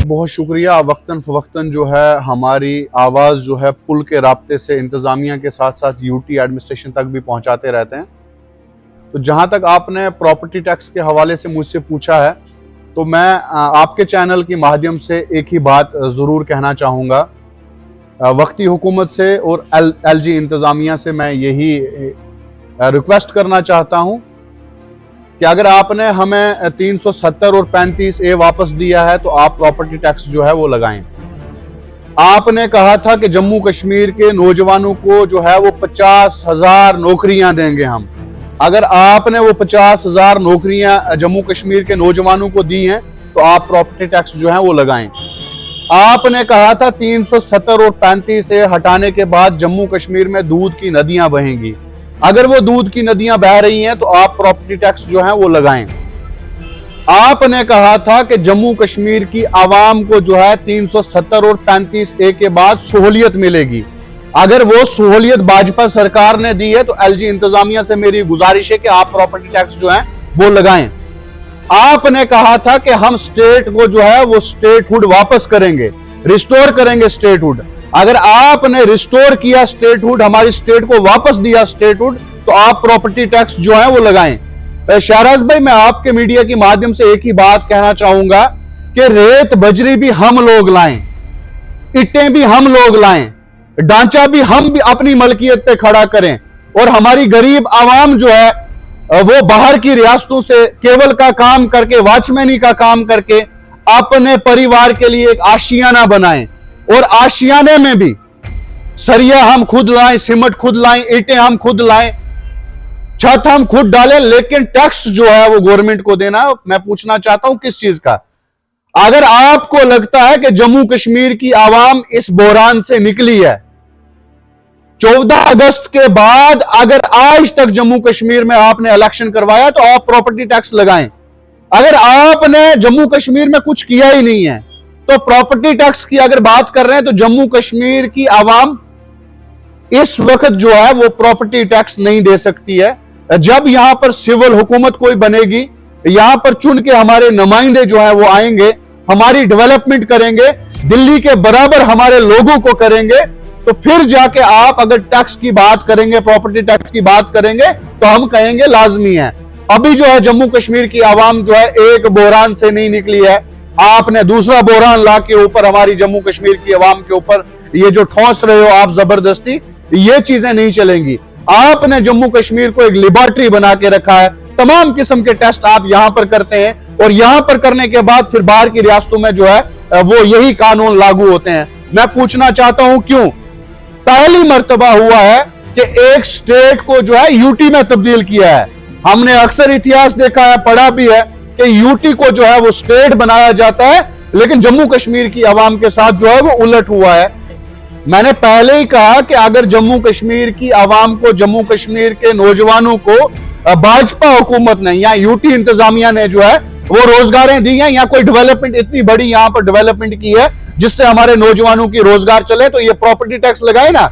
बहुत शुक्रिया। वक्तन फ़वक्तन जो है हमारी आवाज़ जो है पुल के राब्ते से इंतज़ामिया के साथ साथ यूटी एडमिनिस्ट्रेशन तक भी पहुंचाते रहते हैं। तो जहां तक आपने प्रॉपर्टी टैक्स के हवाले से मुझसे पूछा है, तो मैं आपके चैनल के माध्यम से एक ही बात ज़रूर कहना चाहूँगा। वक्ती हुकूमत से और एलजी इंतज़ामिया से मैं यही रिक्वेस्ट करना चाहता हूँ कि अगर आपने हमें 370 और 35A वापस दिया है तो आप प्रॉपर्टी टैक्स जो है वो लगाएं। आपने कहा था कि जम्मू कश्मीर के नौजवानों को जो है वो 50,000 नौकरियां देंगे हम। अगर आपने वो 50,000 नौकरियां जम्मू कश्मीर के नौजवानों को दी हैं तो आप प्रॉपर्टी टैक्स जो है वो लगाएं। आपने कहा था 370 और 35A हटाने के बाद जम्मू कश्मीर में दूध की नदियां बहेंगी। अगर वो दूध की नदियां बह रही हैं तो आप प्रॉपर्टी टैक्स जो है वो लगाएं। आपने कहा था कि जम्मू कश्मीर की आवाम को जो है 370 और 35A के बाद सहूलियत मिलेगी। अगर वो सहूलियत भाजपा सरकार ने दी है तो एलजी इंतजामिया से मेरी गुजारिश है कि आप प्रॉपर्टी टैक्स जो है वो लगाएं। आपने कहा था कि हम स्टेट को जो है वो स्टेटहुड वापस करेंगे, रिस्टोर करेंगे स्टेटहुड। अगर आपने रिस्टोर किया स्टेटहुड, हमारी स्टेट को वापस दिया स्टेटहुड, तो आप प्रॉपर्टी टैक्स जो है वो लगाएं। शहराज भाई, मैं आपके मीडिया के माध्यम से एक ही बात कहना चाहूंगा कि रेत बजरी भी हम लोग लाएं, इट्टें भी हम लोग लाएं, ढांचा भी हम भी अपनी मलकियत पे खड़ा करें, और हमारी गरीब आवाम जो है वो बाहर की रियासतों से केवल का काम करके, वॉचमैनी का काम करके अपने परिवार के लिए एक आशियाना बनाएं। और आशियाने में भी सरिया हम खुद लाएं, सीमेंट खुद लाएं, ईंटें हम खुद लाएं, छत हम खुद डालें, लेकिन टैक्स जो है वो गवर्नमेंट को देना। मैं पूछना चाहता हूं किस चीज का? अगर आपको लगता है कि जम्मू कश्मीर की आवाम इस बहरान से निकली है, 14 अगस्त के बाद अगर आज तक जम्मू कश्मीर में आपने इलेक्शन करवाया तो आप प्रॉपर्टी टैक्स लगाएं। अगर आपने जम्मू कश्मीर में कुछ किया ही नहीं है तो प्रॉपर्टी टैक्स की अगर बात कर रहे हैं तो जम्मू कश्मीर की आवाम इस वक्त जो है वो प्रॉपर्टी टैक्स नहीं दे सकती है। जब यहां पर सिविल हुकूमत कोई बनेगी, यहां पर चुन के हमारे नुमाइंदे जो है वो आएंगे, हमारी डेवलपमेंट करेंगे, दिल्ली के बराबर हमारे लोगों को करेंगे, तो फिर जाके आप अगर टैक्स की बात करेंगे, प्रॉपर्टी टैक्स की बात करेंगे, तो हम कहेंगे लाजमी है। अभी जो है जम्मू कश्मीर की आवाम जो है एक बहरान से नहीं निकली है। आपने दूसरा बहरान ला के ऊपर हमारी जम्मू कश्मीर की आवाम के ऊपर ये जो ठोस रहे हो आप जबरदस्ती, ये चीजें नहीं चलेंगी। आपने जम्मू कश्मीर को एक लिबर्टी बना के रखा है। तमाम किस्म के टेस्ट आप यहां पर करते हैं और यहां पर करने के बाद फिर बाहर की रियासतों में जो है वो यही कानून लागू होते हैं। मैं पूछना चाहता हूं क्यों? पहली मर्तबा हुआ है कि एक स्टेट को जो है यूटी में तब्दील किया है। हमने अक्सर इतिहास देखा है, पढ़ा भी है कि यूटी को जो है वो स्टेट बनाया जाता है, लेकिन जम्मू कश्मीर की आवाम के साथ जो है वो उलट हुआ है। मैंने पहले ही कहा कि अगर जम्मू कश्मीर की आवाम को, जम्मू कश्मीर के नौजवानों को भाजपा हुकूमत ने या यूटी इंतजामिया ने जो है वो रोजगारें दी हैं या कोई डेवलपमेंट इतनी बड़ी यहां पर डेवलपमेंट की है जिससे हमारे नौजवानों की रोजगार चले, तो ये प्रॉपर्टी टैक्स लगाए ना।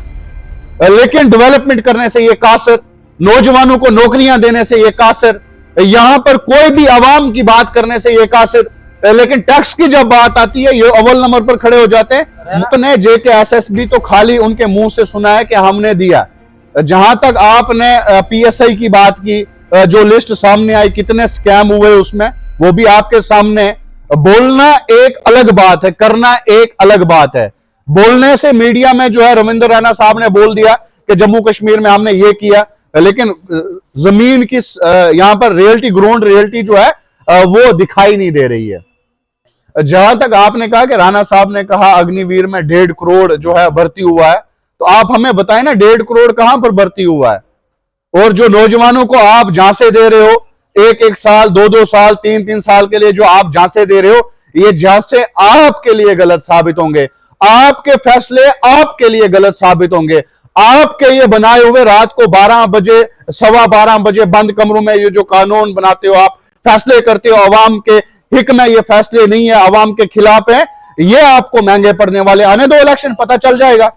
लेकिन डेवलपमेंट करने से ये कासिर, नौजवानों को नौकरियां देने से ये कासिर, यहां पर कोई भी आवाम की बात करने से ये कासिर, लेकिन टैक्स की जब बात आती है ये अव्वल नंबर पर खड़े हो जाते हैं। अपने JKSSB तो खाली उनके मुंह से सुना है कि हमने दिया। जहां तक आपने PSI की बात की, जो लिस्ट सामने आई, कितने स्कैम हुए उसमें, वो भी आपके सामने। बोलना एक अलग बात है, करना एक अलग बात है। बोलने से मीडिया में जो है रविंद्र रैना साहब ने बोल दिया कि जम्मू कश्मीर में हमने ये किया, लेकिन जमीन की यहां पर रियलिटी, ग्राउंड रियलिटी जो है वो दिखाई नहीं दे रही है। जहां तक आपने कहा कि राणा साहब ने कहा अग्निवीर में 1.5 करोड़ जो है भर्ती हुआ है, तो आप हमें बताएं ना 1.5 करोड़ कहां पर भर्ती हुआ है? और जो नौजवानों को आप झांसे दे रहे हो, 1-1 साल, 2-2 साल, 3-3 साल के लिए जो आप झांसे दे रहे हो, ये झांसे आपके लिए गलत साबित होंगे। आपके फैसले आपके लिए गलत साबित होंगे। आपके ये बनाए हुए रात को 12 बजे, 12:15 बजे बंद कमरों में ये जो कानून बनाते हो, आप फैसले करते हो, अवाम के हिक में ये फैसले नहीं है, अवाम के खिलाफ है, ये आपको महंगे पड़ने वाले। आने दो इलेक्शन, पता चल जाएगा।